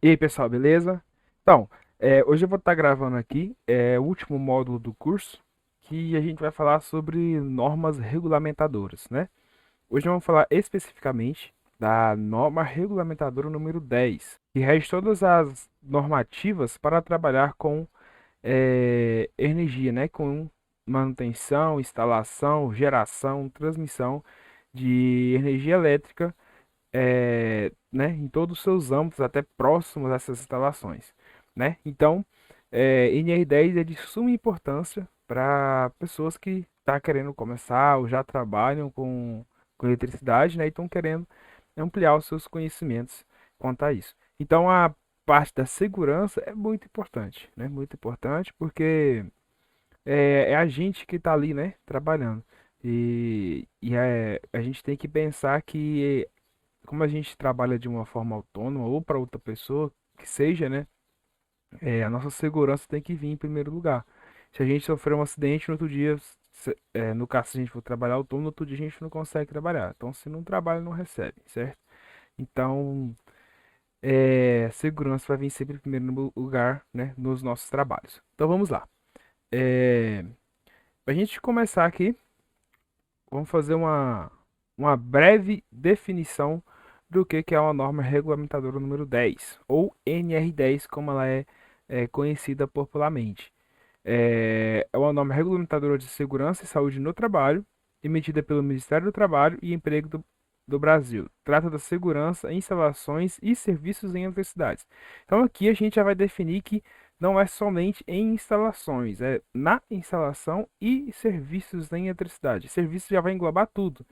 E aí, pessoal, beleza? Então, hoje eu vou estar gravando aqui o último módulo do curso, que a gente vai falar sobre normas regulamentadoras, né? Hoje vamos falar especificamente da norma regulamentadora número 10, que rege todas as normativas para trabalhar com energia, né? Com manutenção, instalação, geração, transmissão de energia elétrica né, em todos os seus âmbitos, até próximos dessas instalações, né? Então, NR10 é de suma importância para pessoas que estão querendo começar ou já trabalham com eletricidade, né, e estão querendo ampliar os seus conhecimentos quanto a isso. Então, a parte da segurança é muito importante, né? Muito importante porque é a gente que está ali, né, trabalhando. A gente tem que pensar que como a gente trabalha de uma forma autônoma ou para outra pessoa que seja, né? A nossa segurança tem que vir em primeiro lugar. Se a gente sofrer um acidente no outro dia, no caso, se a gente for trabalhar autônomo, no outro dia a gente não consegue trabalhar. Então, se não trabalha, não recebe, certo? Então, segurança vai vir sempre em primeiro lugar, né? Nos nossos trabalhos. Então, vamos lá. É, Para a gente começar aqui, vamos fazer uma breve definição do que é uma norma regulamentadora número 10, ou NR10, como ela é conhecida popularmente. É uma norma regulamentadora de segurança e saúde no trabalho, emitida pelo Ministério do Trabalho e Emprego do Brasil. Trata da segurança, instalações e serviços em eletricidades. Então aqui a gente já vai definir que não é somente em instalações, é na instalação e serviços em eletricidade. Serviço já vai englobar tudo.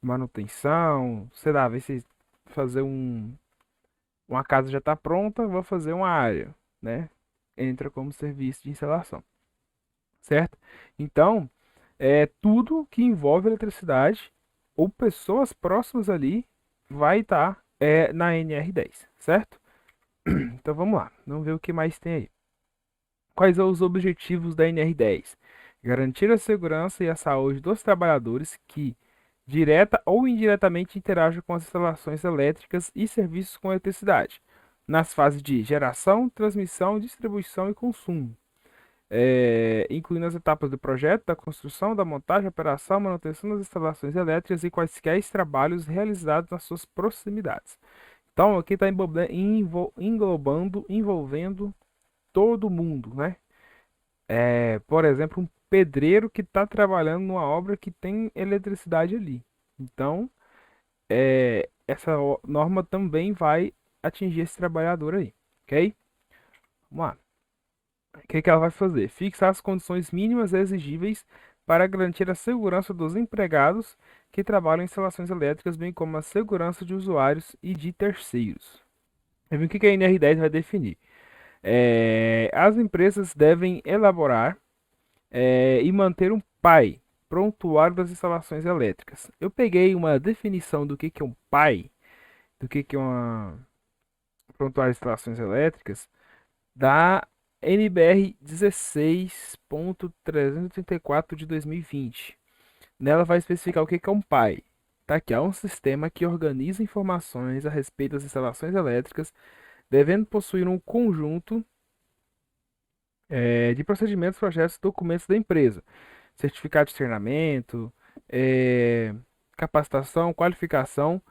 Manutenção, sei lá, vai ser fazer uma casa já está pronta, vou fazer uma área, né? Entra como serviço de instalação, certo? Então, tudo que envolve eletricidade ou pessoas próximas ali vai estar na NR10, certo? Então vamos lá, vamos ver o que mais tem aí. Quais são os objetivos da NR10? Garantir a segurança e a saúde dos trabalhadores que, direta ou indiretamente, interagem com as instalações elétricas e serviços com eletricidade, nas fases de geração, transmissão, distribuição e consumo, incluindo as etapas do projeto, da construção, da montagem, operação, manutenção das instalações elétricas e quaisquer trabalhos realizados nas suas proximidades. Então, aqui está englobando, envolvendo todo mundo, né? Por exemplo, um pedreiro que está trabalhando numa obra que tem eletricidade ali. Então, essa norma também vai atingir esse trabalhador aí, ok? Vamos lá. O que que ela vai fazer? Fixar as condições mínimas exigíveis para garantir a segurança dos empregados que trabalham em instalações elétricas, bem como a segurança de usuários e de terceiros. E o que que a NR10 vai definir? As empresas devem elaborar e manter um PAI, prontuário das instalações elétricas. Eu peguei uma definição do que é um PAI, do que é uma prontuário de instalações elétricas, da NBR 16.334 de 2020. Nela vai especificar o que é um PAI. Tá aqui, é um sistema que organiza informações a respeito das instalações elétricas, devendo possuir um conjunto de procedimentos, projetos e documentos da empresa, certificado de treinamento, eh, capacitação, qualificação,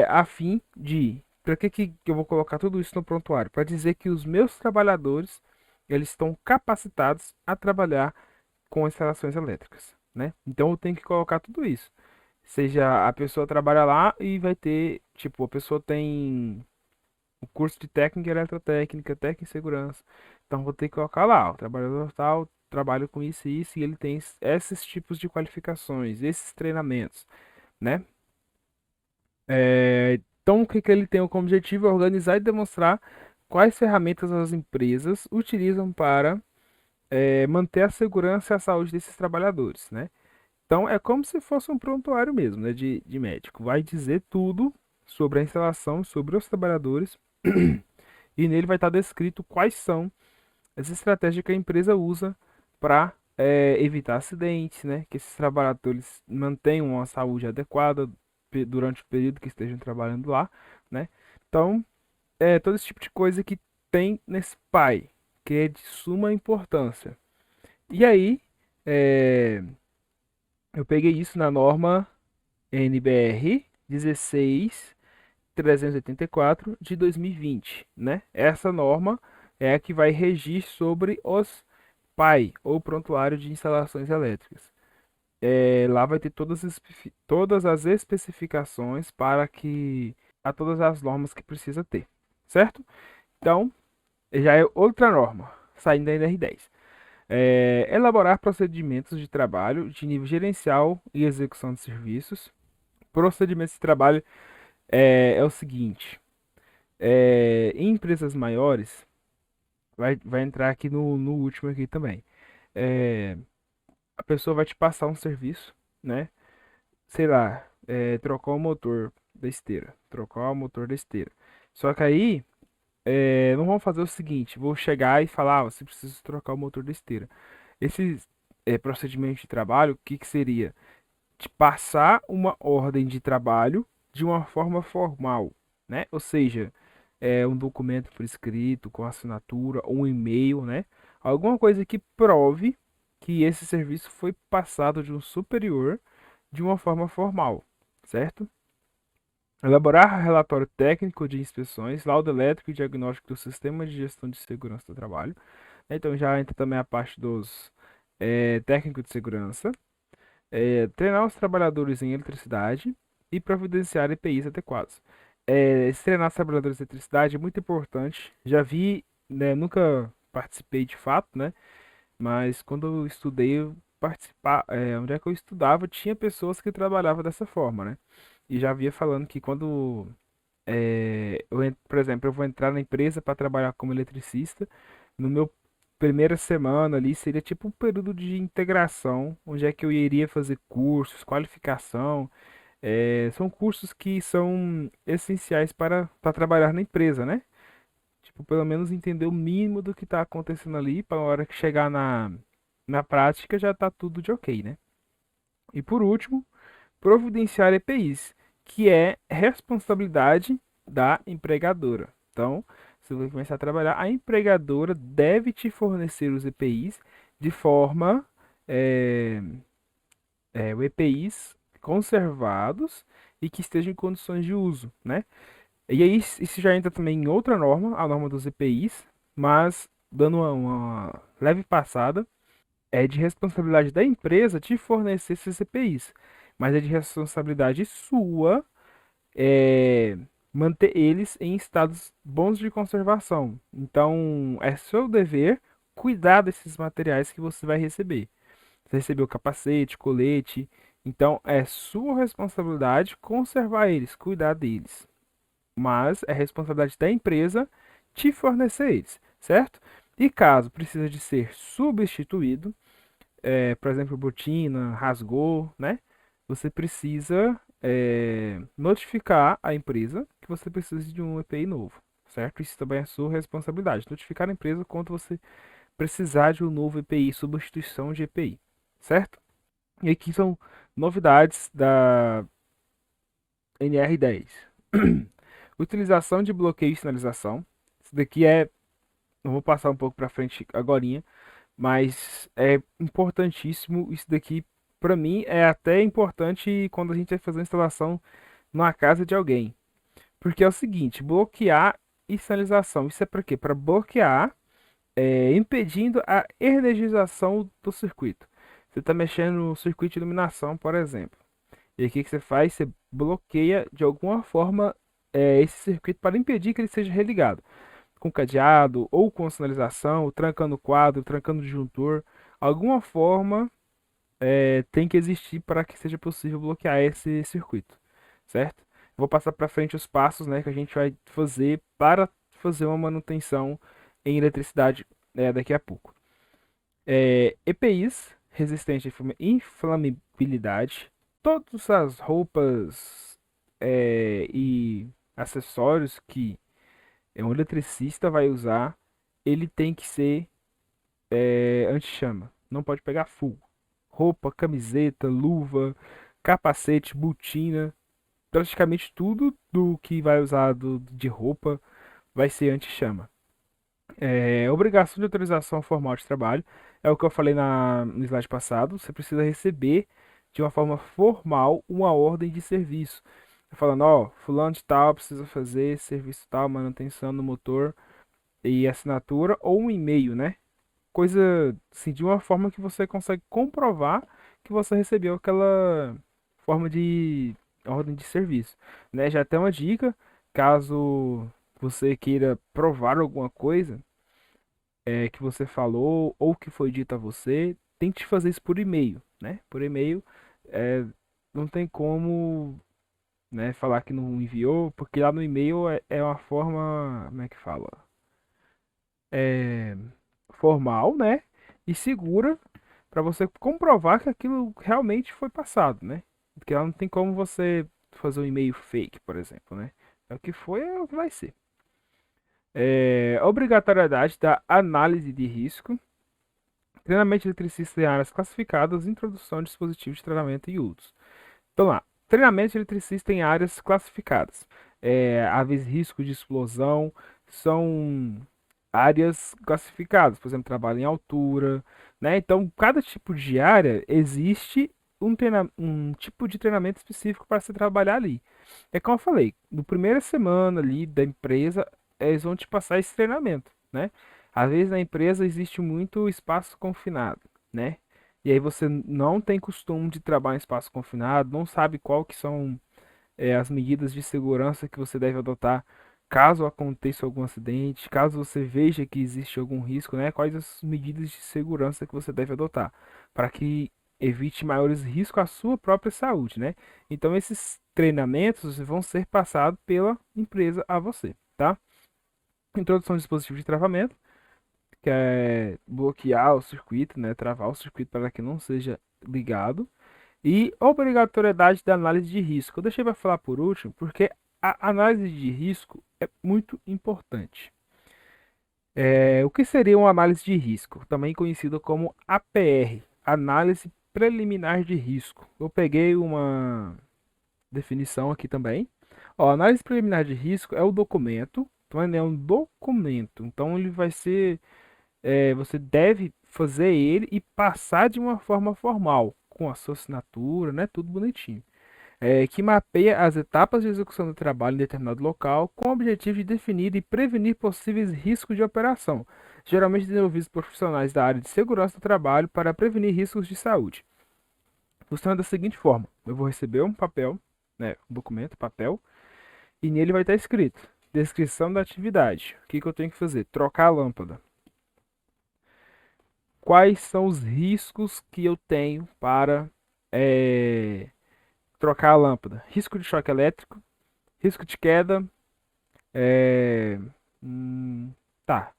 a fim de. Para que eu vou colocar tudo isso no prontuário? Para dizer que os meus trabalhadores eles estão capacitados a trabalhar com instalações elétricas, né? Então eu tenho que colocar tudo isso. Seja a pessoa trabalha lá e vai ter, tipo, a pessoa tem o curso de técnica eletrotécnica, técnica em segurança. Então vou ter que colocar lá, ó, o trabalhador tal, trabalha com isso e isso, e ele tem esses tipos de qualificações, esses treinamentos, né? Então o que que ele tem como objetivo é organizar e demonstrar quais ferramentas as empresas utilizam para manter a segurança e a saúde desses trabalhadores, né? Então é como se fosse um prontuário mesmo, né, de médico. Vai dizer tudo sobre a instalação, sobre os trabalhadores, e nele vai estar descrito quais são as estratégias que a empresa usa para evitar acidentes, né? Que esses trabalhadores mantenham uma saúde adequada durante o período que estejam trabalhando lá, né? Então, todo esse tipo de coisa que tem nesse PAI, que é de suma importância. E aí, é, eu peguei isso na norma NBR 16384 de 2020, né? Essa norma é a que vai regir sobre os PAI, ou Prontuário de Instalações Elétricas. Lá vai ter todas as especificações para que a todas as normas que precisa ter, certo? Então, já é outra norma, saindo da NR10. Elaborar procedimentos de trabalho de nível gerencial e execução de serviços. Procedimentos de trabalho é o seguinte: em empresas maiores, vai entrar aqui no último aqui também. É, a pessoa vai te passar um serviço, né? Sei lá, trocar o motor da esteira. Trocar o motor da esteira. Só que aí, não vamos fazer o seguinte: vou chegar e falar, você precisa trocar o motor da esteira. Esse procedimento de trabalho, o que que seria? De passar uma ordem de trabalho de uma forma formal, né? Ou seja, um documento por escrito, com assinatura, um e-mail, né? Alguma coisa que prove que esse serviço foi passado de um superior de uma forma formal, certo? Elaborar relatório técnico de inspeções, laudo elétrico e diagnóstico do sistema de gestão de segurança do trabalho. Então já entra também a parte dos técnicos de segurança. Treinar os trabalhadores em eletricidade e providenciar EPIs adequados. Esse treinar os trabalhadores em eletricidade é muito importante. Já vi, né, nunca participei de fato, né? Mas quando eu estudei, onde é que eu estudava, tinha pessoas que trabalhavam dessa forma, né? E já via falando que quando, por exemplo, eu vou entrar na empresa para trabalhar como eletricista, no meu primeira semana ali seria tipo um período de integração, onde é que eu iria fazer cursos, qualificação. São cursos que são essenciais para trabalhar na empresa, né? Tipo, pelo menos entender o mínimo do que está acontecendo ali, para a hora que chegar na prática já tá tudo de ok, né? E por último, providenciar EPIs, que é responsabilidade da empregadora. Então, se você começar a trabalhar, a empregadora deve te fornecer os EPIs de forma, é, o EPIs conservados e que estejam em condições de uso, né? E aí isso já entra também em outra norma, a norma dos EPIs, mas dando uma leve passada, é de responsabilidade da empresa te fornecer esses EPIs, mas é de responsabilidade sua é, manter eles em estados bons de conservação. Então, é seu dever cuidar desses materiais que você vai receber. Você recebeu capacete, colete, então é sua responsabilidade conservar eles, cuidar deles. Mas é responsabilidade da empresa te fornecer eles, certo? E caso precise de ser substituído, por exemplo, botina, rasgou, né? Você precisa notificar a empresa que você precisa de um EPI novo, certo? Isso também é sua responsabilidade. Notificar a empresa quando você precisar de um novo EPI, substituição de EPI, certo? E aqui são novidades da NR10. Utilização de bloqueio e sinalização. Isso daqui eu vou passar um pouco para frente agorinha, mas é importantíssimo isso daqui. Para mim é até importante quando a gente vai fazer uma instalação numa casa de alguém, porque é o seguinte, bloquear e sinalização. Isso é para quê? Para bloquear, impedindo a energização do circuito. Você está mexendo no circuito de iluminação, por exemplo. E aí o que que você faz? Você bloqueia de alguma forma esse circuito para impedir que ele seja religado. Com cadeado, ou com sinalização, ou trancando o quadro, trancando o disjuntor. Alguma forma tem que existir para que seja possível bloquear esse circuito, certo? Vou passar para frente os passos, né, que a gente vai fazer para fazer uma manutenção em eletricidade daqui a pouco. EPIs, resistente à inflamabilidade. Todas as roupas e acessórios que um eletricista vai usar, ele tem que ser anti-chama. Não pode pegar fogo. Roupa, camiseta, luva, capacete, botina, praticamente tudo do que vai usar de roupa vai ser anti-chama. Obrigação de autorização formal de trabalho é o que eu falei no slide passado. Você precisa receber de uma forma formal uma ordem de serviço. Falando, ó, fulano de tal precisa fazer serviço tal, manutenção no motor e assinatura ou um e-mail, né? Coisa assim, de uma forma que você consegue comprovar que você recebeu aquela forma de ordem de serviço, né? Já tem uma dica, caso você queira provar alguma coisa que você falou ou que foi dito a você, tente fazer isso por e-mail, né? Por e-mail, é, não tem como, né, falar que não enviou, porque lá no e-mail é uma forma, como é que fala? É, formal, né? E segura para você comprovar que aquilo realmente foi passado, né? Porque lá não tem como você fazer um e-mail fake, por exemplo, né? É o que foi, é o que vai ser. Obrigatoriedade da análise de risco. Treinamento de eletricista em áreas classificadas, introdução de dispositivos de treinamento e outros. Então lá, treinamento de eletricista em áreas classificadas. Aves risco de explosão são áreas classificadas, por exemplo, trabalho em altura, né? Então, cada tipo de área existe um tipo de treinamento específico para se trabalhar ali. É como eu falei, no primeira semana ali da empresa, eles vão te passar esse treinamento, né? Às vezes na empresa existe muito espaço confinado, né? E aí você não tem costume de trabalhar em espaço confinado, não sabe qual que são as medidas de segurança que você deve adotar caso aconteça algum acidente, caso você veja que existe algum risco, né? Quais as medidas de segurança que você deve adotar para que evite maiores riscos à sua própria saúde, né? Então esses treinamentos vão ser passados pela empresa a você, tá? Introdução de dispositivo de travamento, que é bloquear o circuito, né? Travar o circuito para que não seja ligado. E obrigatoriedade da análise de risco. Eu deixei para falar por último, porque a análise de risco é muito importante. O que seria uma análise de risco? Também conhecida como APR, Análise Preliminar de Risco. Eu peguei uma definição aqui também. Ó, análise preliminar de risco é o documento, então ele é um documento, então ele vai ser, você deve fazer ele e passar de uma forma formal, com a sua assinatura, né, tudo bonitinho. Que mapeia as etapas de execução do trabalho em determinado local, com o objetivo de definir e prevenir possíveis riscos de operação, geralmente desenvolvidos por profissionais da área de segurança do trabalho para prevenir riscos de saúde. Funciona da seguinte forma: eu vou receber um papel, né, um documento, papel, e nele vai estar escrito descrição da atividade. O que que eu tenho que fazer? Trocar a lâmpada. Quais são os riscos que eu tenho para eh, trocar a lâmpada? Risco de choque elétrico, risco de queda, É, hum, tá.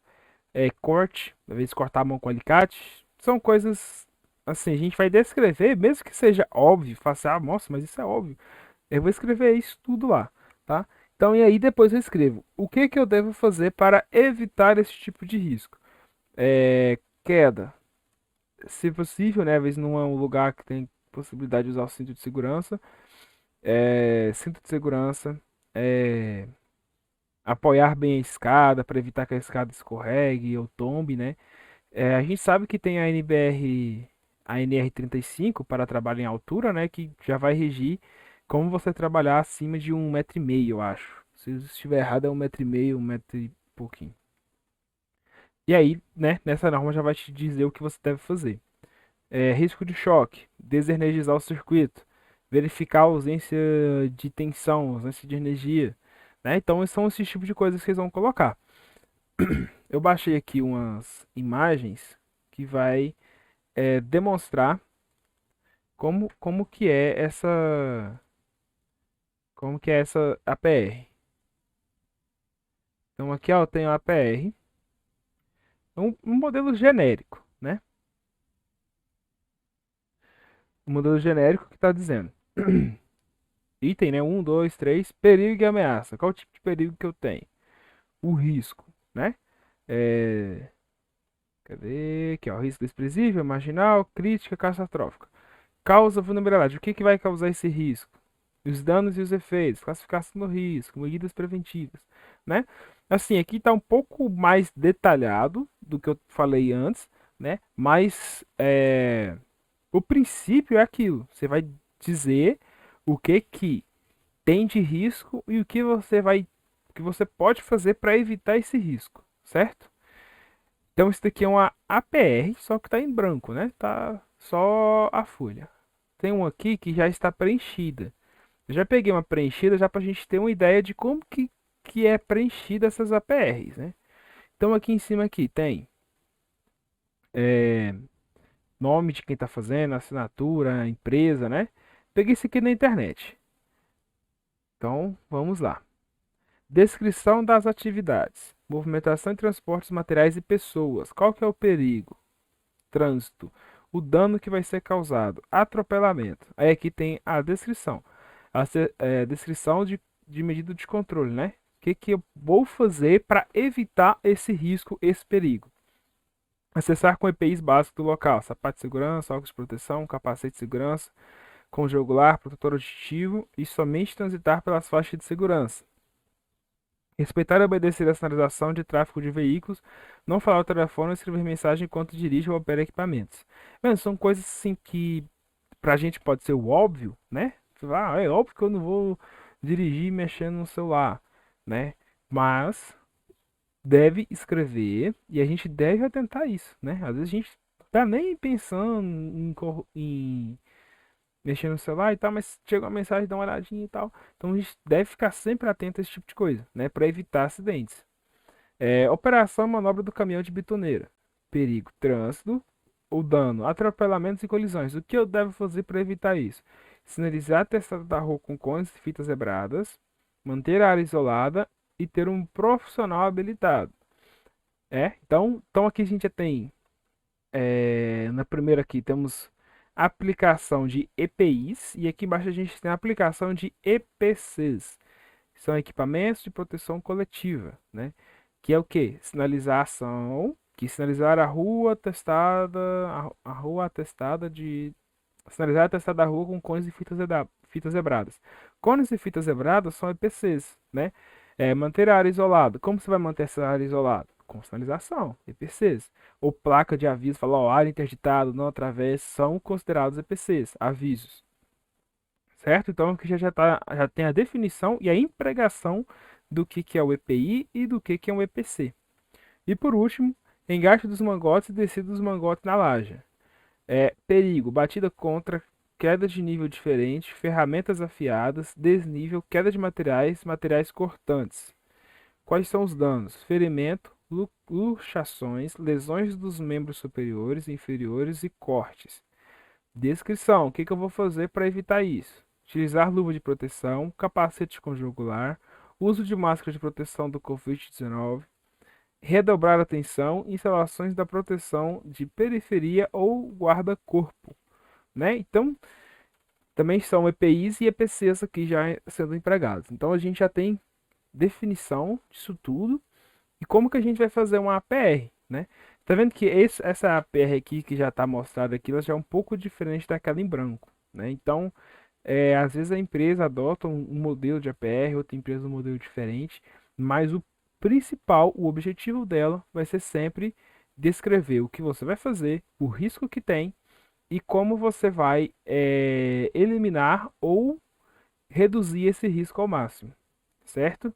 Corte, às vezes cortar a mão com alicate. São coisas assim, a gente vai descrever, mesmo que seja óbvio, faça, nossa, mas isso é óbvio. Eu vou escrever isso tudo lá, tá? Então, e aí depois eu escrevo o que que eu devo fazer para evitar esse tipo de risco. Queda, se possível, né? Às vezes não é um lugar que tem possibilidade de usar o cinto de segurança. Cinto de segurança. É, apoiar bem a escada para evitar que a escada escorregue ou tombe, né? A gente sabe que tem a NBR, a NR35 para trabalho em altura, né? Que já vai regir como você trabalhar acima de 1,5 m, eu acho. Se eu estiver errado, é 1,5 m, 1 m e pouquinho. E aí, né? Nessa norma já vai te dizer o que você deve fazer. Risco de choque, desenergizar o circuito, verificar a ausência de tensão, ausência de energia, né? Então, são esses tipos de coisas que eles vão colocar. Eu baixei aqui umas imagens que vai demonstrar como que é essa APR. Então aqui ó, eu tenho a APR, um modelo genérico, né? Um modelo genérico que está dizendo item, né? Um, dois, três, perigo e ameaça. Qual o tipo de perigo que eu tenho? O risco, né? É, Cadê? Aqui, ó, risco desprezível, marginal, crítica, catastrófica. Causa vulnerabilidade. O que que vai causar esse risco? Os danos e os efeitos, classificação do risco, medidas preventivas. né? Assim, aqui está um pouco mais detalhado do que eu falei antes, né? Mas o princípio é aquilo. Você vai dizer o que tem de risco e o que você pode fazer para evitar esse risco, certo? Então isso daqui é uma APR, só que está em branco, né? Tá só a folha. Tem um aqui que já está preenchida. Eu já peguei uma preenchida já para a gente ter uma ideia de como que é preenchida essas APRs, né? Então aqui em cima aqui tem é, nome de quem está fazendo, assinatura, empresa, né? Peguei isso aqui na internet. Então vamos lá. Descrição das atividades. Movimentação e transportes materiais e pessoas. Qual que é o perigo? Trânsito. O dano que vai ser causado. Atropelamento. Aí aqui tem a descrição. Descrição de medida de controle, né? O que eu vou fazer para evitar esse risco, esse perigo? Acessar com EPIs básicos do local. Sapato de segurança, óculos de proteção, capacete de segurança, conjugular, protetor auditivo e somente transitar pelas faixas de segurança. Respeitar e obedecer a sinalização de tráfego de veículos, não falar ao telefone ou escrever mensagem enquanto dirige ou opera equipamentos. Mano, são coisas assim que pra gente pode ser o óbvio, né? Você fala, é óbvio que eu não vou dirigir mexendo no celular, né? Mas deve escrever e a gente deve atentar isso, né? Às vezes a gente tá nem pensando em mexer no celular e tal, mas chega uma mensagem, dá uma olhadinha e tal. Então a gente deve ficar sempre atento a esse tipo de coisa, né? Para evitar acidentes. Operação manobra do caminhão de bitoneira. Perigo, trânsito ou dano, atropelamentos e colisões. O que eu devo fazer para evitar isso? Sinalizar a testada da rua com cones e fitas zebradas, manter a área isolada e ter um profissional habilitado. Então aqui a gente já tem, na primeira aqui temos aplicação de EPIs e aqui embaixo a gente tem a aplicação de EPCs. São equipamentos de proteção coletiva, né? Que é o quê? Sinalização, que sinalizar a rua atestada, a rua atestada de sinalizar a atestada da rua com cones e fitas zebradas. Cones e fitas zebradas são EPCs, né? Manter a área isolada. Como você vai manter essa área isolada? Com sinalização, EPCs. Ou placa de aviso, fala, ó, área interditada, não atravesse, são considerados EPCs, avisos. Certo? Então aqui já tem a definição e a empregação do que é o EPI e do que é um EPC. E por último, engate dos mangotes e descida dos mangotes na laje. Perigo, batida contra, queda de nível diferente, ferramentas afiadas, desnível, queda de materiais, materiais cortantes. Quais são os danos? Ferimento, luxações, lesões dos membros superiores e inferiores e cortes. Descrição: o que eu vou fazer para evitar isso? Utilizar luva de proteção, capacete conjugular, uso de máscara de proteção do Covid-19, redobrar a atenção, instalações da proteção de periferia ou guarda-corpo, né? Então, também são EPIs e EPCs aqui já sendo empregados. Então, a gente já tem definição disso tudo e como que a gente vai fazer uma APR, né? Tá vendo que essa APR aqui que já está mostrada aqui, ela já é um pouco diferente daquela em branco, né? Então, às vezes a empresa adota um modelo de APR, outra empresa um modelo diferente, mas o principal, o objetivo dela vai ser sempre descrever o que você vai fazer, o risco que tem e como você vai eliminar ou reduzir esse risco ao máximo, certo?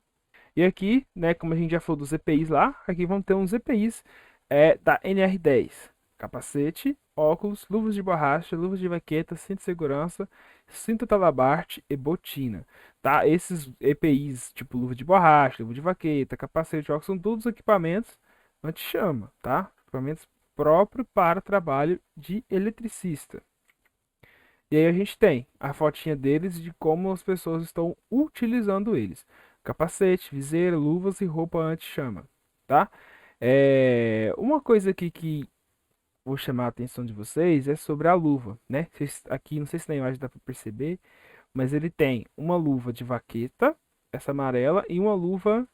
E aqui, né, como a gente já falou dos EPIs lá, aqui vamos ter uns EPIs da NR10. Capacete, óculos, luvas de borracha, luvas de vaqueta, cinto de segurança, cinto talabarte e botina. Tá? Esses EPIs, tipo luva de borracha, luva de vaqueta, capacete, óculos, são todos equipamentos anti-chama, tá? Equipamentos próprios para trabalho de eletricista. E aí a gente tem a fotinha deles de como as pessoas estão utilizando eles. Capacete, viseira, luvas e roupa anti-chama, tá? Uma coisa aqui que vou chamar a atenção de vocês é sobre a luva, né? Aqui, não sei se na imagem dá para perceber, mas ele tem uma luva de vaqueta, essa amarela, e uma luva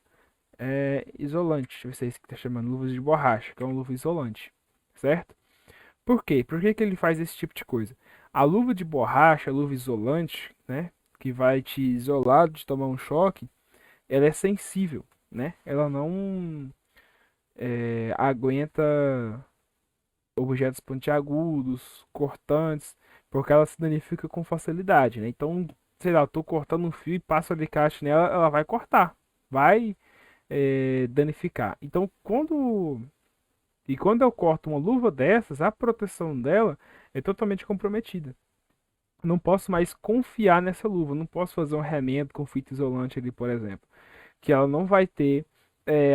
isolante. Deixa eu ver se é isso que tá chamando, luvas de borracha, que é uma luva isolante, certo? Por quê? Por que que ele faz esse tipo de coisa? A luva de borracha, a luva isolante, né, que vai te isolar de tomar um choque, ela é sensível. né? Ela não aguenta objetos pontiagudos, cortantes, porque ela se danifica com facilidade, né? Então, sei lá, eu tô cortando um fio e passo o alicate nela, ela vai cortar, vai danificar. Então, quando eu corto uma luva dessas, a proteção dela é totalmente comprometida. Não posso mais confiar nessa luva, não posso fazer um remendo com fita isolante ali, por exemplo, que ela não vai ter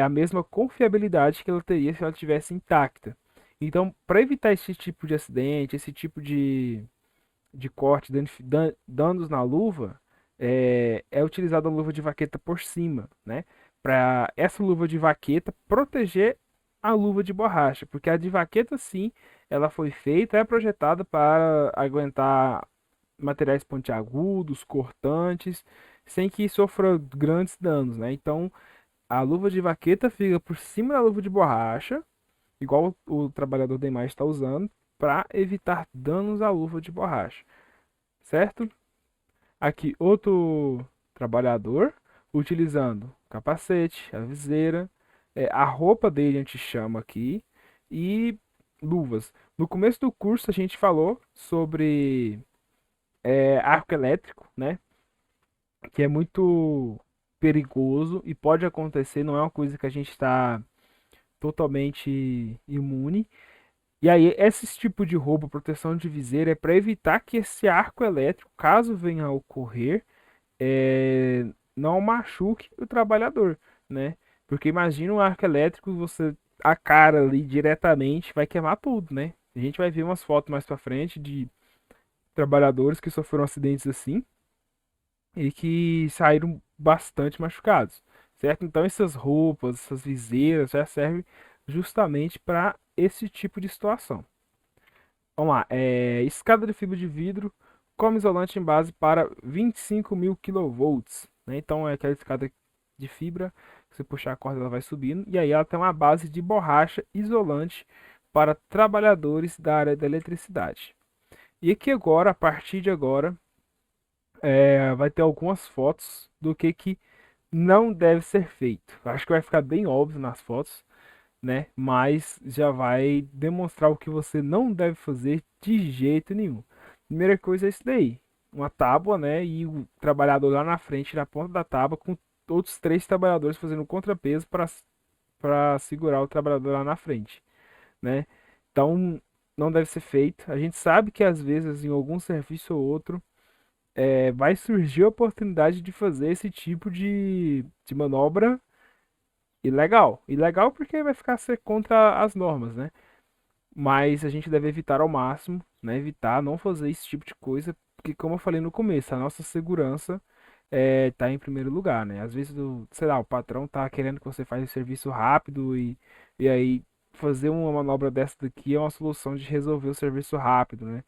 a mesma confiabilidade que ela teria se ela tivesse intacta. Então, para evitar esse tipo de acidente, esse tipo de corte, danos na luva, é utilizada a luva de vaqueta por cima, né? Para essa luva de vaqueta proteger a luva de borracha, porque a de vaqueta, sim, ela foi feita, é projetada para aguentar materiais pontiagudos, cortantes, sem que sofra grandes danos, né? Então, a luva de vaqueta fica por cima da luva de borracha, igual o trabalhador da imagem está usando, para evitar danos à luva de borracha, certo? Aqui, outro trabalhador utilizando capacete, a viseira, a roupa dele a gente chama aqui e luvas. No começo do curso a gente falou sobre arco elétrico, né? Que é muito perigoso e pode acontecer, não é uma coisa que a gente está totalmente imune. E aí, esse tipo de roubo, proteção de viseira, é para evitar que esse arco elétrico, caso venha a ocorrer, não machuque o trabalhador, né? Porque imagina um arco elétrico, você a cara ali diretamente vai queimar tudo, né? A gente vai ver umas fotos mais pra frente de trabalhadores que sofreram acidentes assim e que saíram bastante machucados, certo? Então essas roupas, essas viseiras já servem justamente para esse tipo de situação. Vamos lá, escada de fibra de vidro como isolante em base para 25.000 kV, né? Então é aquela escada de fibra, que você puxar a corda ela vai subindo, e aí ela tem uma base de borracha isolante para trabalhadores da área da eletricidade. E aqui agora, a partir de agora, vai ter algumas fotos do que não deve ser feito. Eu acho que vai ficar bem óbvio nas fotos, né? Mas já vai demonstrar o que você não deve fazer de jeito nenhum. Primeira coisa é isso daí, uma tábua, né? E o trabalhador lá na frente, na ponta da tábua, com outros três trabalhadores fazendo contrapeso para segurar o trabalhador lá na frente, né? Então, não deve ser feito. A gente sabe que às vezes em algum serviço ou outro vai surgir a oportunidade de fazer esse tipo de manobra ilegal. Ilegal porque vai ficar ser contra as normas, né? Mas a gente deve evitar ao máximo, né? Evitar não fazer esse tipo de coisa, porque como eu falei no começo, a nossa segurança tá em primeiro lugar, né? Às vezes, sei lá, o patrão tá querendo que você faça o serviço rápido e aí fazer uma manobra dessa daqui é uma solução de resolver o serviço rápido, né?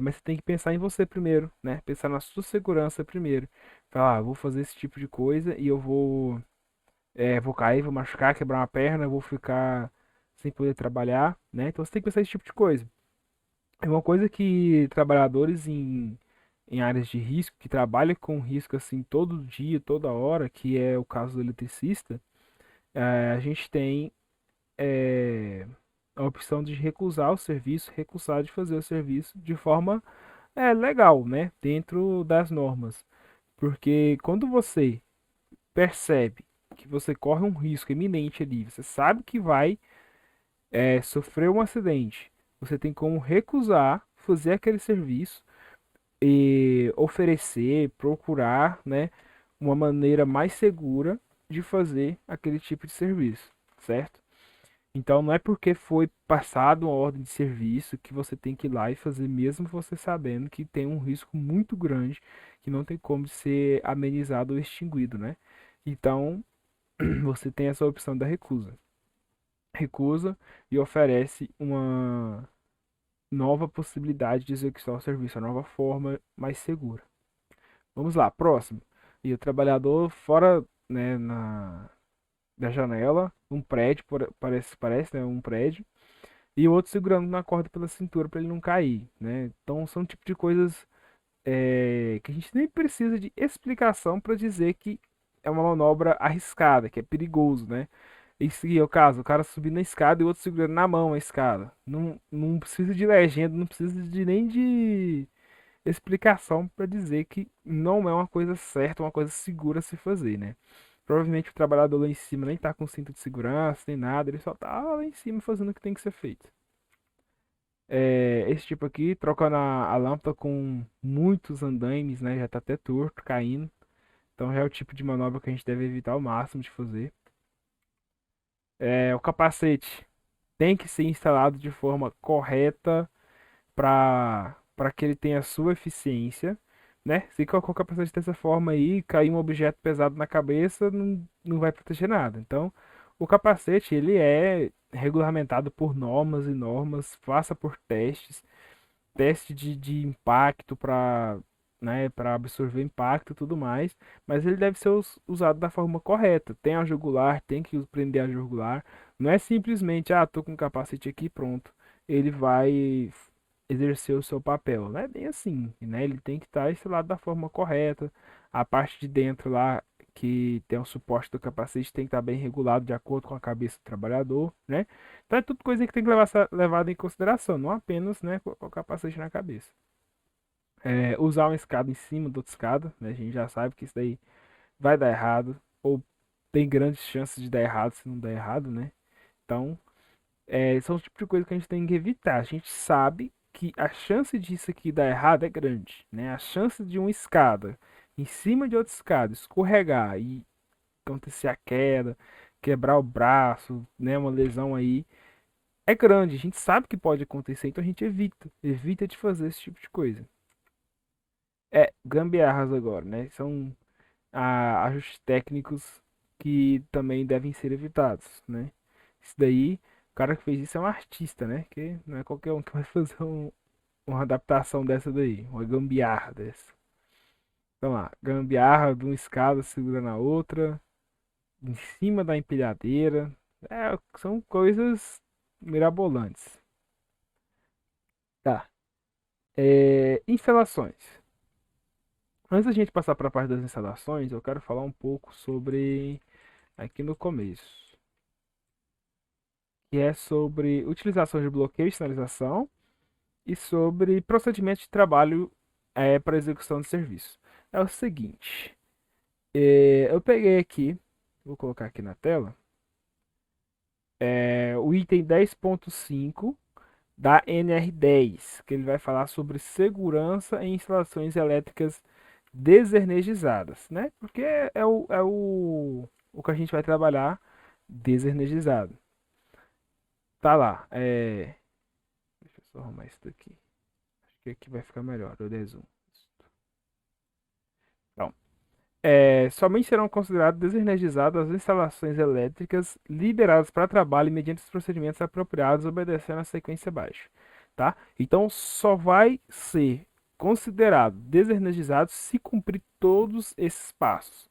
Mas você tem que pensar em você primeiro, né? Pensar na sua segurança primeiro. Falar, vou fazer esse tipo de coisa e eu vou cair, vou machucar, quebrar uma perna, vou ficar sem poder trabalhar, né? Então você tem que pensar esse tipo de coisa. É uma coisa que trabalhadores em áreas de risco, que trabalham com risco assim todo dia, toda hora, que é o caso do eletricista, a gente tem é, a opção de recusar o serviço, recusar de fazer o serviço de forma legal, né? Dentro das normas. Porque quando você percebe que você corre um risco iminente ali, você sabe que vai sofrer um acidente, você tem como recusar fazer aquele serviço e oferecer, procurar, né, uma maneira mais segura de fazer aquele tipo de serviço, certo? Então não é porque foi passado uma ordem de serviço que você tem que ir lá e fazer, mesmo você sabendo que tem um risco muito grande que não tem como ser amenizado ou extinguido, né? Então você tem essa opção da recusa. Recusa e oferece uma nova possibilidade de executar o serviço, uma nova forma mais segura. Vamos lá, próximo. E o trabalhador fora, né, da janela, um prédio, parece, né, um prédio, e o outro segurando na corda pela cintura para ele não cair, né? Então são tipo de coisas que a gente nem precisa de explicação para dizer que é uma manobra arriscada, que é perigoso, né? Isso aqui é o caso, o cara subindo na escada e o outro segurando na mão a escada. Não precisa de legenda, não precisa de nem de explicação para dizer que não é uma coisa certa, uma coisa segura a se fazer, né? Provavelmente o trabalhador lá em cima nem tá com cinto de segurança, nem nada, ele só tá lá em cima fazendo o que tem que ser feito. Esse tipo aqui, trocando a lâmpada com muitos andaimes, né? Já tá até torto, caindo. Então já é o tipo de manobra que a gente deve evitar ao máximo de fazer. O capacete tem que ser instalado de forma correta para que ele tenha a sua eficiência, né? Se colocar o capacete dessa forma aí, cair um objeto pesado na cabeça, não vai proteger nada. Então, o capacete, ele é regulamentado por normas e normas, passa por testes, teste de impacto para, né, para absorver impacto e tudo mais, mas ele deve ser usado da forma correta. Tem a jugular, tem que prender a jugular. Não é simplesmente, tô com o capacete aqui, pronto. Ele vai exercer o seu papel. Não é bem assim, né? Ele tem que estar instalado da forma correta. A parte de dentro lá que tem o suporte do capacete tem que estar bem regulado de acordo com a cabeça do trabalhador, né? Então é tudo coisa que tem que levar levado em consideração, não apenas, né, colocar o capacete na cabeça. Usar uma escada em cima da outra escada, né? A gente já sabe que isso daí vai dar errado, ou tem grandes chances de dar errado se não der errado, né? Então, são o tipo de coisa que a gente tem que evitar. A gente sabe que a chance disso aqui dar errado é grande, né? A chance de uma escada em cima de outra escada escorregar e acontecer a queda, quebrar o braço, né? Uma lesão aí é grande. A gente sabe que pode acontecer, então a gente evita de fazer esse tipo de coisa. Gambiarras agora, né? São ajustes técnicos que também devem ser evitados, né? Isso daí, o cara que fez isso é um artista, né? Que não é qualquer um que vai fazer uma adaptação dessa daí, uma gambiarra dessa. Então lá, gambiarra de uma escada segura na outra, em cima da empilhadeira. São coisas mirabolantes. Tá. Instalações. Antes da gente passar para a parte das instalações, eu quero falar um pouco sobre aqui no começo, que é sobre utilização de bloqueio e sinalização e sobre procedimento de trabalho para execução de serviço. É o seguinte, eu peguei aqui, vou colocar aqui na tela, o item 10.5 da NR10, que ele vai falar sobre segurança em instalações elétricas desenergizadas, né? Porque o que a gente vai trabalhar desenergizado. Tá lá. Deixa eu só arrumar isso daqui. Acho que aqui vai ficar melhor. Eu dei zoom. Então, somente serão consideradas desenergizadas as instalações elétricas liberadas para trabalho mediante os procedimentos apropriados, obedecendo a sequência abaixo, tá? Então, só vai ser considerado desenergizado se cumprir todos esses passos.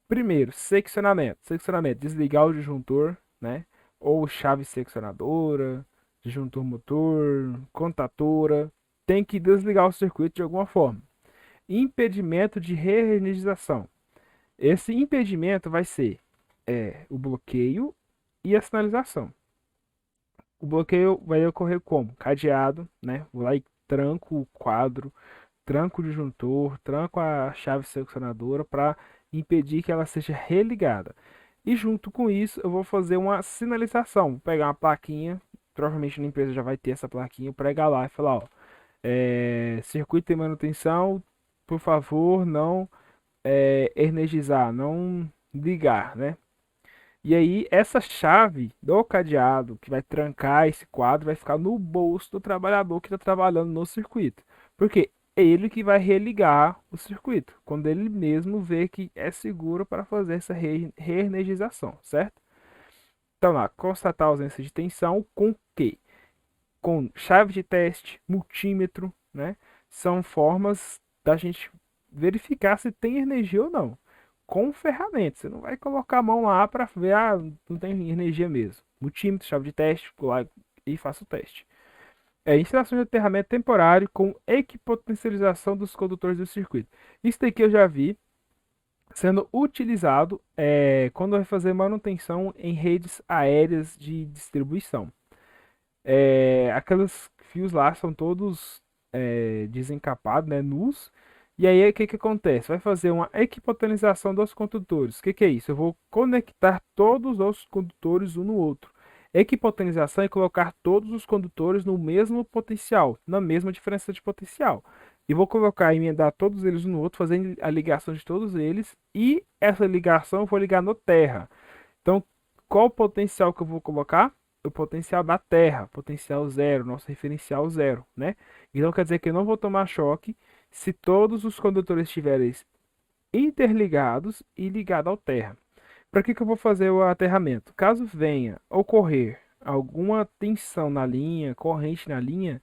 Primeiro, seccionamento. Seccionamento, desligar o disjuntor, né? Ou chave seccionadora, disjuntor motor, contatora. Tem que desligar o circuito de alguma forma. Impedimento de reenergização. Esse impedimento vai ser o bloqueio e a sinalização. O bloqueio vai ocorrer como? Cadeado, né? Vou lá e tranco o quadro, tranco o disjuntor, tranco a chave seccionadora para impedir que ela seja religada. E junto com isso, eu vou fazer uma sinalização. Vou pegar uma plaquinha, provavelmente na empresa já vai ter essa plaquinha, pregar lá e falar, ó, circuito de manutenção, por favor, não energizar, não ligar, né? E aí, essa chave do cadeado que vai trancar esse quadro vai ficar no bolso do trabalhador que está trabalhando no circuito. Porque é ele que vai religar o circuito, quando ele mesmo vê que é seguro para fazer essa reenergização, certo? Então lá, constatar a ausência de tensão com que? Com chave de teste, multímetro, né? São formas da gente verificar se tem energia ou não. Com ferramentas. Você não vai colocar a mão lá para ver, não tem energia mesmo. Multímetro, chave de teste, vou lá e faço o teste. Instalação de aterramento temporário com equipotencialização dos condutores do circuito. Isso daqui eu já vi sendo utilizado quando vai fazer manutenção em redes aéreas de distribuição. Aqueles fios lá são todos desencapados, né, nus. E aí o que que acontece? Vai fazer uma equipotenização dos condutores. O que que é isso? Eu vou conectar todos os condutores um no outro. Equipotenização é colocar todos os condutores no mesmo potencial, na mesma diferença de potencial. E vou colocar, emendar todos eles um no outro, fazendo a ligação de todos eles. E essa ligação eu vou ligar no terra. Então, qual o potencial que eu vou colocar? O potencial da Terra, potencial zero, nosso referencial zero, né? Então quer dizer que eu não vou tomar choque se todos os condutores estiverem interligados e ligados ao Terra. Para que eu vou fazer o aterramento? Caso venha ocorrer alguma tensão na linha, corrente na linha,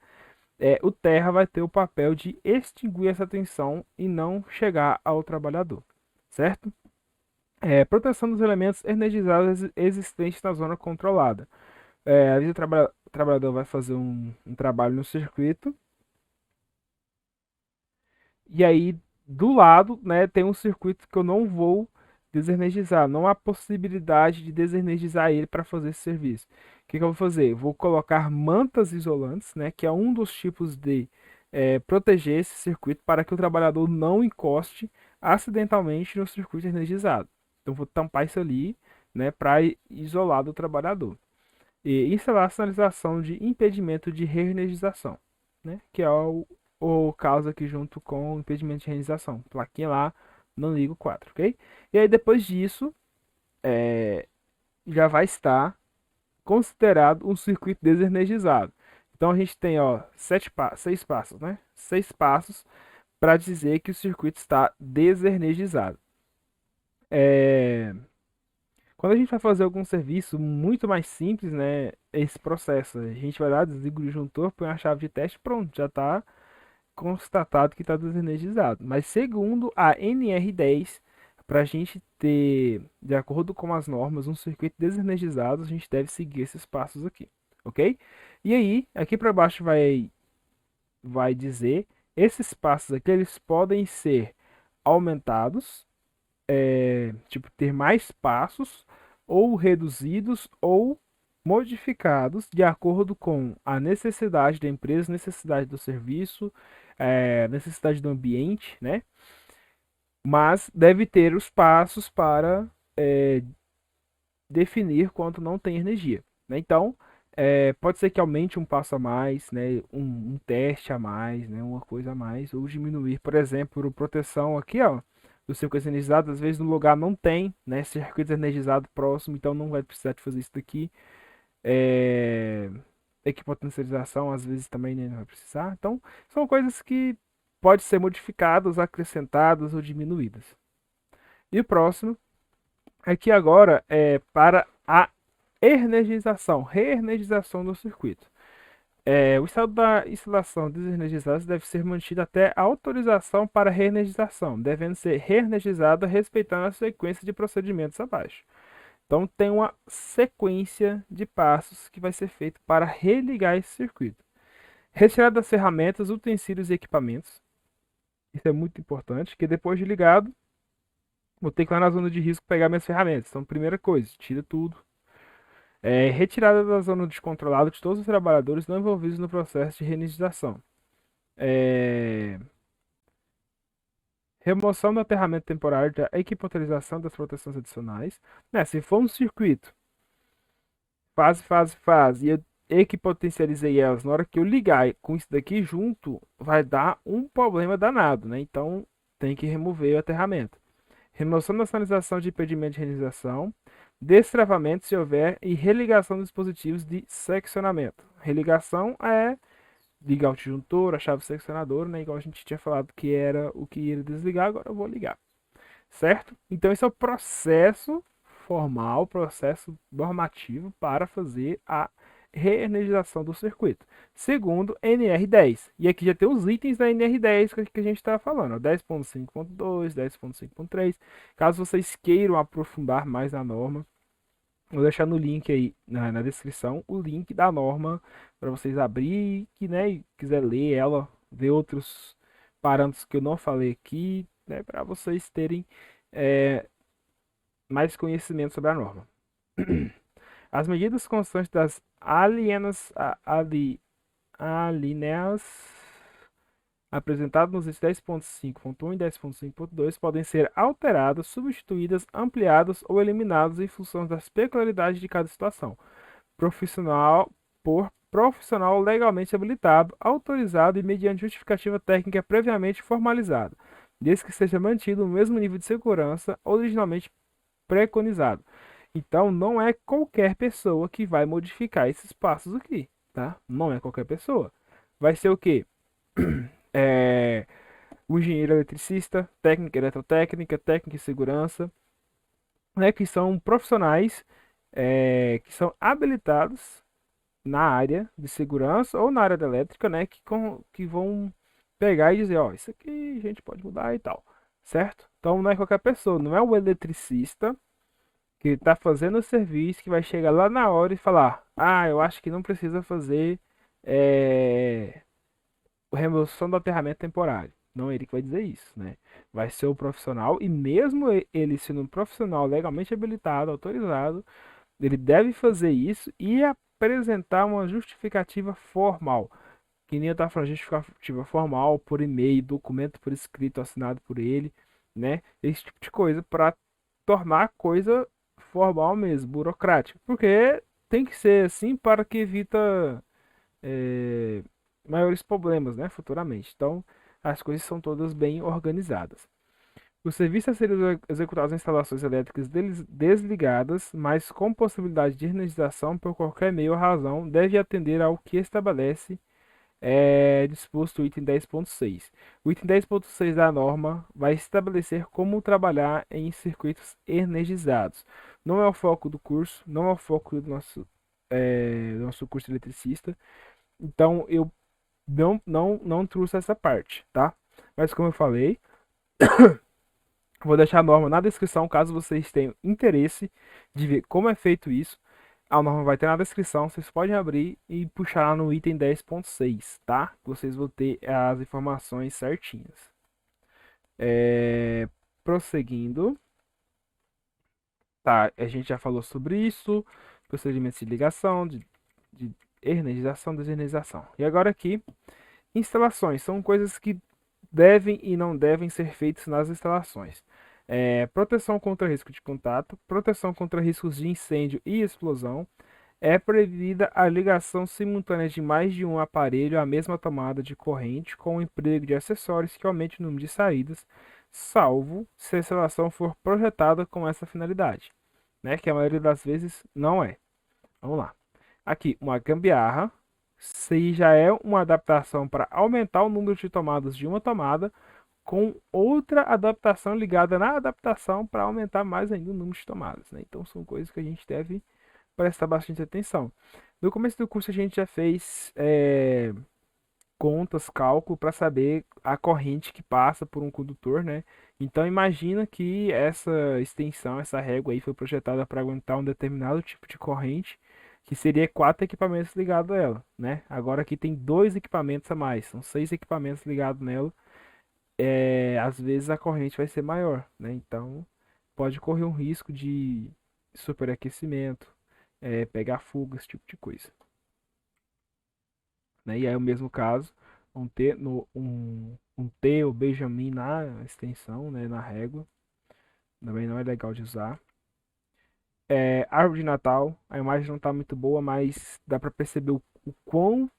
o Terra vai ter o papel de extinguir essa tensão e não chegar ao trabalhador, certo? Proteção dos elementos energizados existentes na zona controlada. Às vezes o trabalhador vai fazer um trabalho no circuito, e aí do lado, né, tem um circuito que eu não vou desenergizar. Não há possibilidade de desenergizar ele para fazer esse serviço. O que que eu vou fazer? Eu vou colocar mantas isolantes, né, que é um dos tipos de proteger esse circuito para que o trabalhador não encoste acidentalmente no circuito energizado. Então, vou tampar isso ali, né, para isolar do trabalhador. E instalar a sinalização de impedimento de reenergização, né? Que é o caso aqui junto com o impedimento de reenergização. Plaquinha lá, não liga o quadro, ok? E aí depois disso, já vai estar considerado um circuito desenergizado. Então a gente tem, ó, 6 passos, né? 6 passos para dizer que o circuito está desenergizado. É... Quando a gente vai fazer algum serviço muito mais simples, né, esse processo, a gente vai lá, desliga o disjuntor, põe a chave de teste, pronto, já está constatado que está desenergizado. Mas segundo a NR10, para a gente ter, de acordo com as normas, um circuito desenergizado, a gente deve seguir esses passos aqui, ok? E aí, aqui para baixo vai dizer, esses passos aqui, eles podem ser aumentados, tipo, ter mais passos, ou reduzidos ou modificados de acordo com a necessidade da empresa, necessidade do serviço, necessidade do ambiente, né? Mas deve ter os passos para definir quanto não tem energia, né? Então, pode ser que aumente um passo a mais, né? Um teste a mais, né? Uma coisa a mais, ou diminuir, por exemplo, proteção aqui, ó, do circuito energizado, às vezes no lugar não tem, né? Circuito energizado próximo, então não vai precisar de fazer isso daqui. É... Equipotencialização, às vezes também, né, não vai precisar. Então, são coisas que podem ser modificadas, acrescentadas ou diminuídas. E o próximo aqui agora é para a energização, reenergização do circuito. O estado da instalação desenergizada deve ser mantido até a autorização para reenergização, devendo ser reenergizada respeitando a sequência de procedimentos abaixo. Então, tem uma sequência de passos que vai ser feito para religar esse circuito. Retirada das ferramentas, utensílios e equipamentos. Isso é muito importante, que depois de ligado, vou ter que ir lá na zona de risco pegar minhas ferramentas. Então, primeira coisa, tira tudo. Retirada da zona descontrolada de todos os trabalhadores não envolvidos no processo de reenergização. É, Remoção do aterramento temporário da equipotarização das proteções adicionais. Né, se for um circuito, fase, e eu equipotencializei elas, na hora que eu ligar com isso daqui junto, vai dar um problema danado, né? Então, tem que remover o aterramento. Remoção da sinalização de impedimento de reenergização, destravamento se houver e religação dos dispositivos de seccionamento. Religação é ligar o disjuntor, a chave seccionadora, né? Igual a gente tinha falado que era o que ia desligar, agora eu vou ligar, certo? Então esse é o processo formal, processo normativo para fazer a reenergização do circuito, segundo NR10. E aqui já tem os itens da NR10 que a gente está falando, 10.5.2, 10.5.3. Caso vocês queiram aprofundar mais na norma, vou deixar no link aí na descrição o link da norma para vocês abrir né, e quiser ler ela, ver outros parâmetros que eu não falei aqui, né, para vocês terem mais conhecimento sobre a norma. As medidas constantes das alíneas apresentadas nos itens 10.5.1 e 10.5.2 podem ser alteradas, substituídas, ampliadas ou eliminadas em função das peculiaridades de cada situação. Profissional por profissional legalmente habilitado, autorizado e mediante justificativa técnica previamente formalizada, desde que seja mantido o mesmo nível de segurança originalmente preconizado. Então, não é qualquer pessoa que vai modificar esses passos aqui, tá? Não é qualquer pessoa. Vai ser o quê? É, o engenheiro eletricista, técnica eletrotécnica, técnica de segurança, né? Que são profissionais que são habilitados na área de segurança ou na área da elétrica, né? Que vão pegar e dizer, ó, isso aqui a gente pode mudar e tal, certo? Então, não é qualquer pessoa, não é o eletricista que está fazendo o serviço, que vai chegar lá na hora e falar: ah, eu acho que não precisa fazer é, a remoção do aterramento temporário. Não é ele que vai dizer isso, né? Vai ser o profissional, e mesmo ele sendo um profissional legalmente habilitado, autorizado, ele deve fazer isso e apresentar uma justificativa formal. Que nem eu estava falando, justificativa formal, por e-mail, documento por escrito assinado por ele, né? Esse tipo de coisa para tornar a coisa formal mesmo, burocrática. Porque tem que ser assim para que evita é, maiores problemas, né, futuramente. Então, as coisas são todas bem organizadas. O serviço a ser executado em instalações elétricas desligadas, mas com possibilidade de energização por qualquer meio ou razão, deve atender ao que estabelece disposto o item 10.6. O item 10.6 da norma vai estabelecer como trabalhar em circuitos energizados. Não é o foco do curso, não é o foco do nosso curso de eletricista. Então eu não trouxe essa parte, tá? Mas como eu falei, vou deixar a norma na descrição caso vocês tenham interesse de ver como é feito isso. A norma vai ter na descrição, vocês podem abrir e puxar lá no item 10.6, tá? Vocês vão ter as informações certinhas. Prosseguindo, tá? A gente já falou sobre isso, procedimentos de ligação, de energização, desenergização. E agora aqui, instalações são coisas que devem e não devem ser feitas nas instalações. Proteção contra risco de contato, proteção contra riscos de incêndio e explosão. É proibida a ligação simultânea de mais de um aparelho à mesma tomada de corrente com o emprego de acessórios que aumente o número de saídas, salvo se a instalação for projetada com essa finalidade, né? Que a maioria das vezes não é. Vamos lá. Aqui, uma gambiarra, se já é uma adaptação para aumentar o número de tomadas de uma tomada, com outra adaptação ligada na adaptação para aumentar mais ainda o número de tomadas, né? Então são coisas que a gente deve prestar bastante atenção. No começo do curso a gente já fez contas, cálculo para saber a corrente que passa por um condutor, né? Então imagina que essa extensão, essa régua aí foi projetada para aguentar um determinado tipo de corrente, que seria 4 equipamentos ligados a ela, né? Agora aqui tem 2 equipamentos a mais, são 6 equipamentos ligados nela. Às vezes a corrente vai ser maior, né? Então pode correr um risco de superaquecimento, pegar fuga, esse tipo de coisa, né? E aí, o mesmo caso, um T ou Benjamin na extensão, né, na régua, também não é legal de usar. Árvore de Natal, a imagem não está muito boa, mas dá para perceber o quão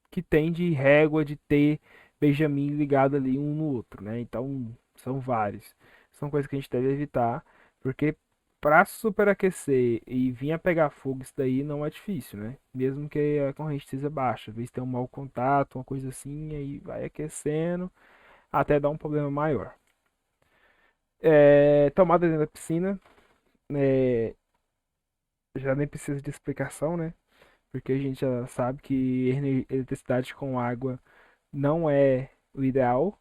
que tem de régua de T, Benjamin ligado ali um no outro, né? Então, são vários. São coisas que a gente deve evitar, porque para superaquecer e vir a pegar fogo, isso daí não é difícil, né? Mesmo que a corrente esteja baixa, às vezes tem um mau contato, uma coisa assim, aí vai aquecendo até dar um problema maior. Tomada dentro da piscina, é, já nem precisa de explicação, né? Porque a gente já sabe que eletricidade com água não é o ideal.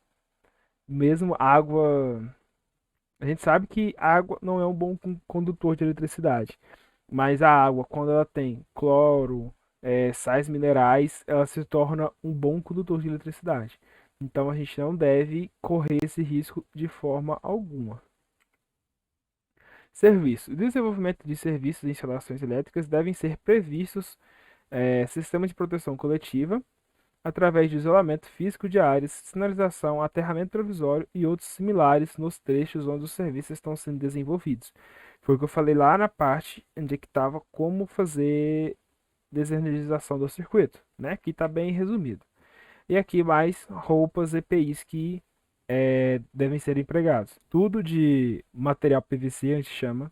Mesmo água. A gente sabe que água não é um bom condutor de eletricidade. Mas a água, quando ela tem cloro, sais minerais, ela se torna um bom condutor de eletricidade. Então a gente não deve correr esse risco de forma alguma. Serviço. O desenvolvimento de serviços e instalações elétricas devem ser previstos sistemas de proteção coletiva através de isolamento físico de áreas, sinalização, aterramento provisório e outros similares nos trechos onde os serviços estão sendo desenvolvidos. Foi o que eu falei lá na parte onde é que estava como fazer desenergização do circuito, né? Aqui está bem resumido. E aqui mais roupas EPIs que devem ser empregados. Tudo de material PVC, a gente chama,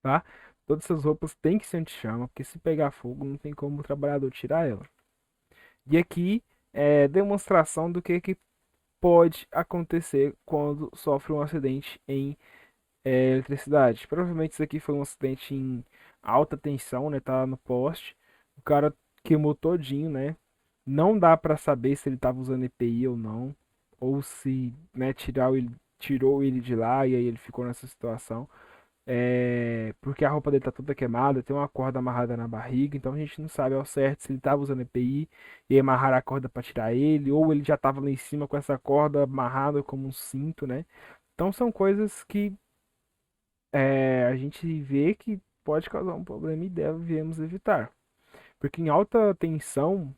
tá? Todas essas roupas têm que ser anti-chama, porque se pegar fogo não tem como o trabalhador tirar ela. E aqui é demonstração do que pode acontecer quando sofre um acidente em eletricidade. Provavelmente isso aqui foi um acidente em alta tensão, né? Tá no poste. O cara queimou todinho, né? Não dá para saber se ele estava usando EPI ou não, ou se, né, tirou ele de lá e aí ele ficou nessa situação. Porque a roupa dele tá toda queimada, tem uma corda amarrada na barriga, então a gente não sabe ao certo se ele tava usando EPI e amarrar a corda para tirar ele, ou ele já tava lá em cima com essa corda amarrada como um cinto, né? Então são coisas que a gente vê que pode causar um problema e devemos evitar. Porque em alta tensão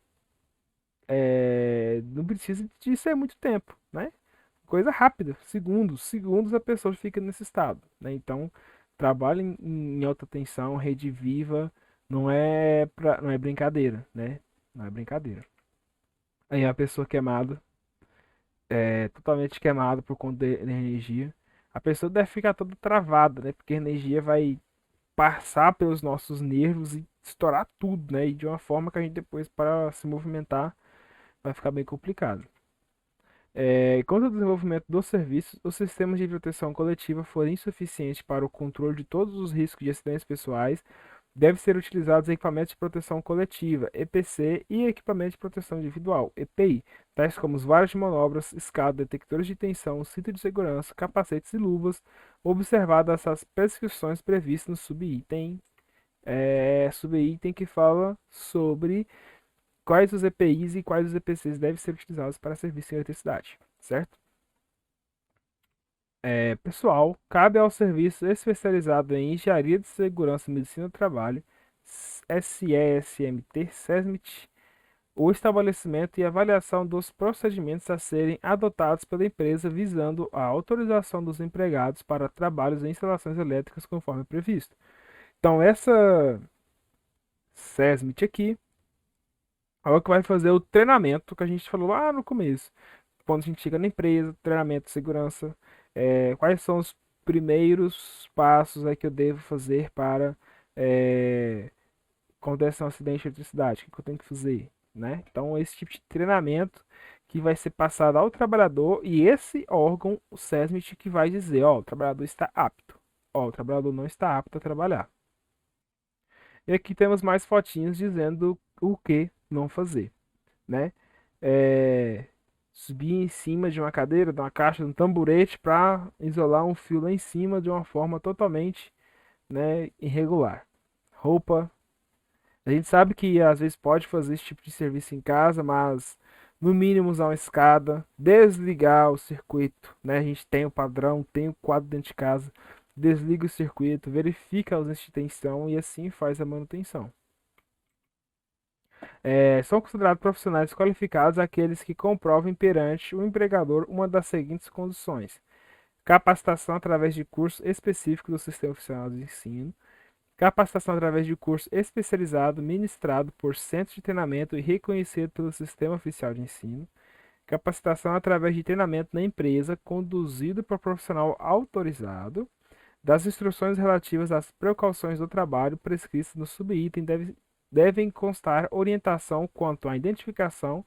não precisa de ser muito tempo, né? Coisa rápida, segundos a pessoa fica nesse estado, né? Então, trabalho em alta tensão, rede viva, não é brincadeira, né? Não é brincadeira. Aí a pessoa queimada, totalmente queimada por conta da energia, a pessoa deve ficar toda travada, né? Porque a energia vai passar pelos nossos nervos e estourar tudo, né? E de uma forma que a gente depois para se movimentar vai ficar bem complicado. Quanto ao desenvolvimento dos serviços, os sistemas de proteção coletiva forem insuficientes para o controle de todos os riscos de acidentes pessoais, devem ser utilizados equipamentos de proteção coletiva, EPC, e equipamentos de proteção individual, EPI, tais como os varas de manobras, escada, detectores de tensão, cinto de segurança, capacetes e luvas, observadas as prescrições previstas no subitem que fala sobre quais os EPIs e quais os EPCs devem ser utilizados para serviço em eletricidade, certo? Pessoal, cabe ao Serviço Especializado em Engenharia de Segurança e Medicina do Trabalho, SESMT, SESMIT, o estabelecimento e avaliação dos procedimentos a serem adotados pela empresa visando a autorização dos empregados para trabalhos em instalações elétricas conforme previsto. Então, essa SESMIT aqui é o que vai fazer o treinamento que a gente falou lá no começo. Quando a gente chega na empresa, treinamento de segurança, quais são os primeiros passos aí que eu devo fazer para acontecer um acidente de eletricidade, o que eu tenho que fazer, né? Então, esse tipo de treinamento que vai ser passado ao trabalhador e esse órgão, o SESMIT, que vai dizer, ó, o trabalhador está apto, ó, o trabalhador não está apto a trabalhar. E aqui temos mais fotinhos dizendo o que não fazer, né? É, subir em cima de uma cadeira, de uma caixa, de um tamborete para isolar um fio lá em cima de uma forma totalmente, né, irregular. Roupa. A gente sabe que às vezes pode fazer esse tipo de serviço em casa, mas no mínimo usar uma escada, desligar o circuito, né? A gente tem o padrão, tem o quadro dentro de casa, desliga o circuito, verifica a ausência de tensão e assim faz a manutenção. São considerados profissionais qualificados aqueles que comprovem perante o empregador uma das seguintes condições: capacitação através de curso específico do Sistema Oficial de Ensino, capacitação através de curso especializado ministrado por centro de treinamento e reconhecido pelo Sistema Oficial de Ensino, capacitação através de treinamento na empresa conduzido por profissional autorizado, das instruções relativas às precauções do trabalho prescritas no subitem devem constar orientação quanto à identificação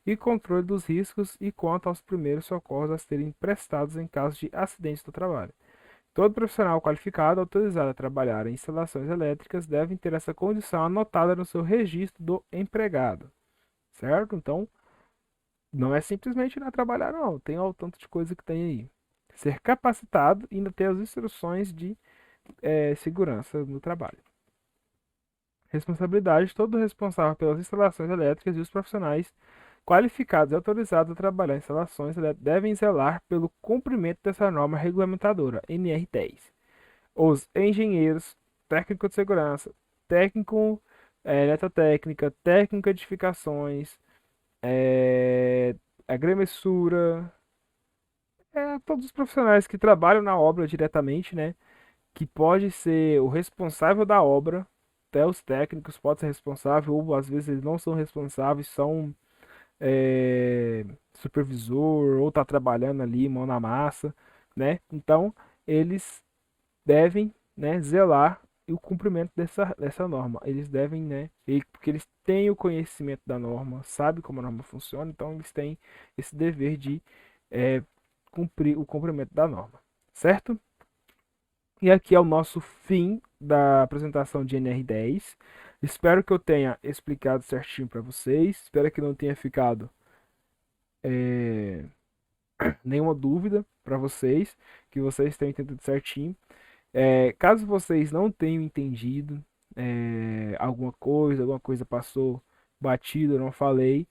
e controle dos riscos e quanto aos primeiros socorros a serem prestados em caso de acidente do trabalho. Todo profissional qualificado autorizado a trabalhar em instalações elétricas deve ter essa condição anotada no seu registro do empregado, certo? Então, não é simplesmente ir lá trabalhar, não. Tem o tanto de coisa que tem aí. Ser capacitado e ainda ter as instruções de segurança no trabalho. Responsabilidade: todo responsável pelas instalações elétricas e os profissionais qualificados e autorizados a trabalhar em instalações elétricas devem zelar pelo cumprimento dessa norma regulamentadora, NR10. os engenheiros, técnico de segurança, técnico eletrotécnica, técnico de edificações, é, agremessura, todos os profissionais que trabalham na obra diretamente, né? Que pode ser o responsável da obra, até os técnicos podem ser responsáveis, ou às vezes eles não são responsáveis, são é, supervisor, ou tá trabalhando ali, mão na massa, né? Então, eles devem, né, zelar o cumprimento dessa norma. Eles devem, né, porque eles têm o conhecimento da norma, sabem como a norma funciona, então eles têm esse dever de é, cumprir o cumprimento da norma, certo? E aqui é o nosso fim da apresentação de NR10. Espero que eu tenha explicado certinho para vocês. Espero que não tenha ficado é, nenhuma dúvida para vocês, que vocês tenham entendido certinho. Caso vocês não tenham entendido alguma coisa passou batido, eu não falei,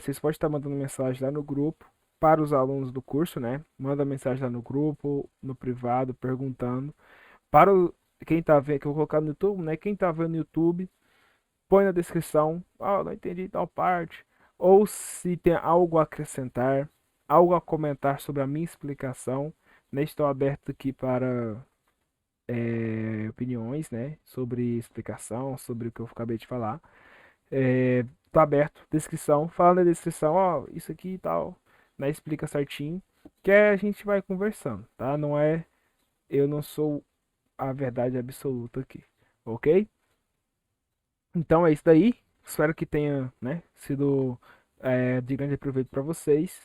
vocês podem estar mandando mensagem lá no grupo para os alunos do curso, né? Manda mensagem lá no grupo, no privado, perguntando. Para quem tá vendo, que eu vou colocar no YouTube, né? Quem tá vendo no YouTube, põe na descrição. Ah, não entendi tal parte. Ou se tem algo a acrescentar, algo a comentar sobre a minha explicação, né? Estou aberto aqui para opiniões, né? Sobre explicação, sobre o que eu acabei de falar. Tô aberto, descrição, fala na descrição, ó, isso aqui e tal, né? Explica certinho, que a gente vai conversando, tá? Não é, eu não sou a verdade absoluta aqui, ok? Então é isso daí. Espero que tenha, né, sido de grande proveito para vocês.